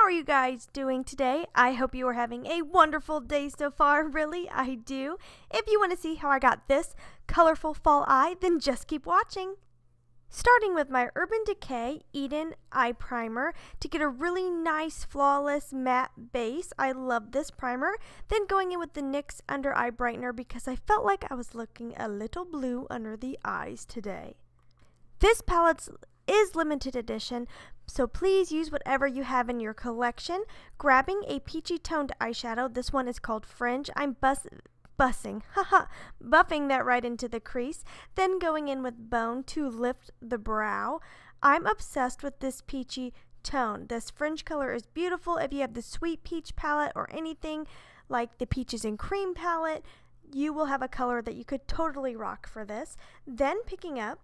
are you guys doing today? I hope you are having a wonderful day so far. Really, I do. If you want to see how I got this colorful fall eye, then just keep watching. Starting with my Urban Decay Eden Eye Primer to get a really nice, flawless matte base. I love this primer. Then going in with the NYX Under Eye Brightener because I felt like I was looking a little blue under the eyes today. This palette is limited edition, so please use whatever you have in your collection. Grabbing a peachy toned eyeshadow, this one is called Fringe. I'm buffing that right into the crease, then going in with Bone to lift the brow. I'm obsessed with this peachy tone. This Fringe color is beautiful. If you have the Sweet Peach palette or anything like the Peaches and Cream palette, you will have a color that you could totally rock for this. Then picking up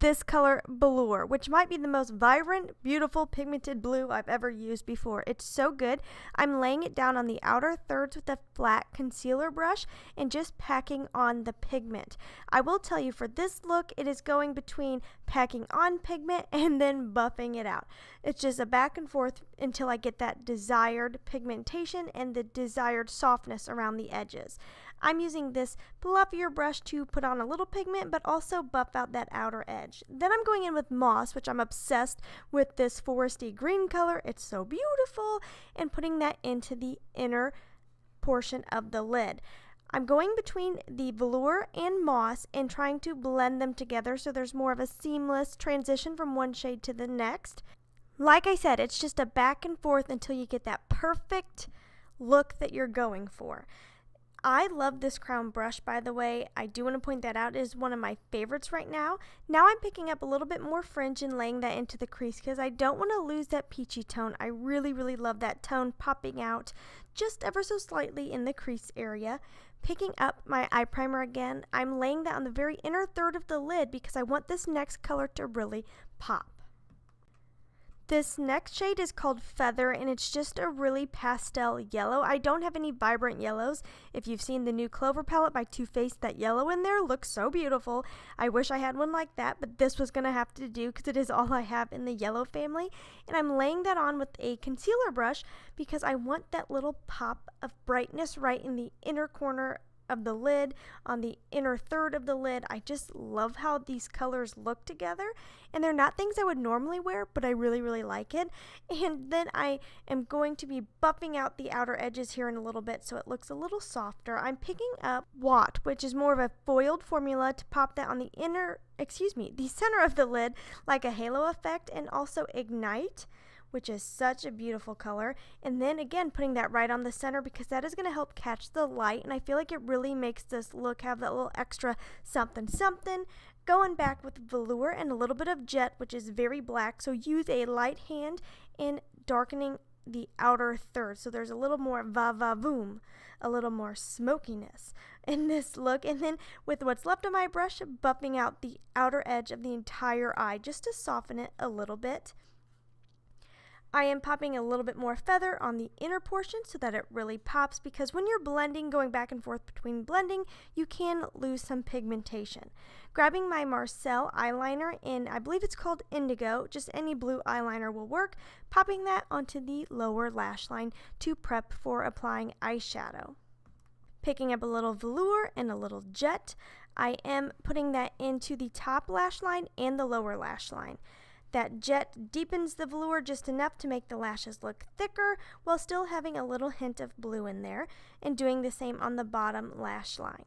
this color Velour, which might be the most vibrant, beautiful, pigmented blue I've ever used before. It's so good. I'm laying it down on the outer thirds with a flat concealer brush and just packing on the pigment. I will tell you, for this look, it is going between packing on pigment and then buffing it out. It's just a back and forth until I get that desired pigmentation and the desired softness around the edges. I'm using this fluffier brush to put on a little pigment, but also buff out that outer edge. Then I'm going in with Moss, which I'm obsessed with this foresty green color. It's so beautiful, and putting that into the inner portion of the lid. I'm going between the Velour and Moss and trying to blend them together so there's more of a seamless transition from one shade to the next. Like I said, it's just a back and forth until you get that perfect look that you're going for. I love this crown brush, by the way. I do want to point that out. It is one of my favorites right now. Now I'm picking up a little bit more Fringe and laying that into the crease because I don't want to lose that peachy tone. I really, really love that tone popping out just ever so slightly in the crease area. Picking up my eye primer again, I'm laying that on the very inner third of the lid because I want this next color to really pop. This next shade is called Feather, and it's just a really pastel yellow. I don't have any vibrant yellows. If you've seen the new Clover palette by Too Faced, that yellow in there looks so beautiful. I wish I had one like that, but this was going to have to do because it is all I have in the yellow family. And I'm laying that on with a concealer brush because I want that little pop of brightness right in the inner corner of the lid, on the inner third of the lid. I just love how these colors look together, and they're not things I would normally wear, but I really, really like it. And then I am going to be buffing out the outer edges here in a little bit so it looks a little softer. I'm picking up Watt, which is more of a foiled formula to pop that on the the center of the lid like a halo effect, and also Ignite, which is such a beautiful color. And then again, putting that right on the center because that is going to help catch the light, and I feel like it really makes this look have that little extra something something. Going back with Velour and a little bit of Jet, which is very black, so use a light hand in darkening the outer third so there's a little more va-va-voom, a little more smokiness in this look. And then with what's left of my brush, buffing out the outer edge of the entire eye just to soften it a little bit. I am popping a little bit more Feather on the inner portion so that it really pops, because when you're blending, going back and forth between blending, you can lose some pigmentation. Grabbing my Marcel eyeliner in, I believe it's called Indigo, just any blue eyeliner will work, popping that onto the lower lash line to prep for applying eyeshadow. Picking up a little Velour and a little Jet, I am putting that into the top lash line and the lower lash line. That Jet deepens the Velour just enough to make the lashes look thicker while still having a little hint of blue in there, and doing the same on the bottom lash line.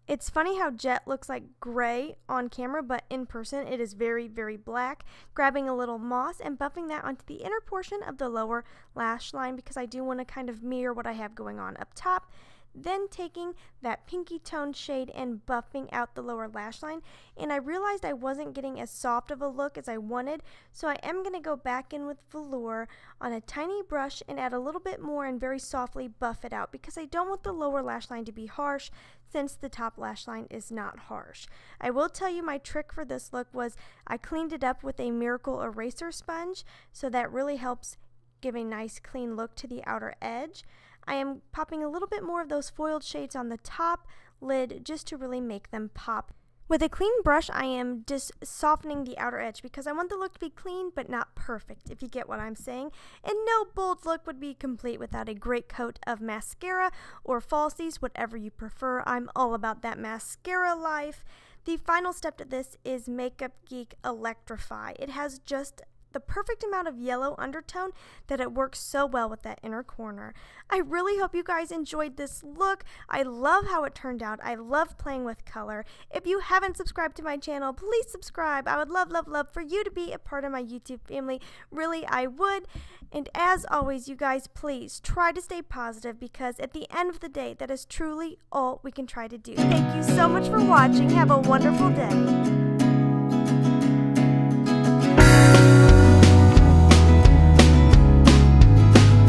It's funny how Jet looks like gray on camera, but in person it is very, very black. Grabbing a little Moss and buffing that onto the inner portion of the lower lash line because I do want to kind of mirror what I have going on up top. Then taking that pinky toned shade and buffing out the lower lash line, and I realized I wasn't getting as soft of a look as I wanted, so I am going to go back in with Velour on a tiny brush and add a little bit more and very softly buff it out because I don't want the lower lash line to be harsh since the top lash line is not harsh. I will tell you my trick for this look was I cleaned it up with a Miracle Eraser sponge, so that really helps give a nice clean look to the outer edge. I am popping a little bit more of those foiled shades on the top lid just to really make them pop. With a clean brush, I am just softening the outer edge because I want the look to be clean but not perfect, if you get what I'm saying. And no bold look would be complete without a great coat of mascara or falsies, whatever you prefer. I'm all about that mascara life. The final step to this is Makeup Geek Electrify. It has just the perfect amount of yellow undertone that it works so well with that inner corner. I really hope you guys enjoyed this look. I love how it turned out. I love playing with color. If you haven't subscribed to my channel, please subscribe. I would love for you to be a part of my YouTube family. Really, I would. And as always, you guys, please try to stay positive because at the end of the day, that is truly all we can try to do. Thank you so much for watching. Have a wonderful day.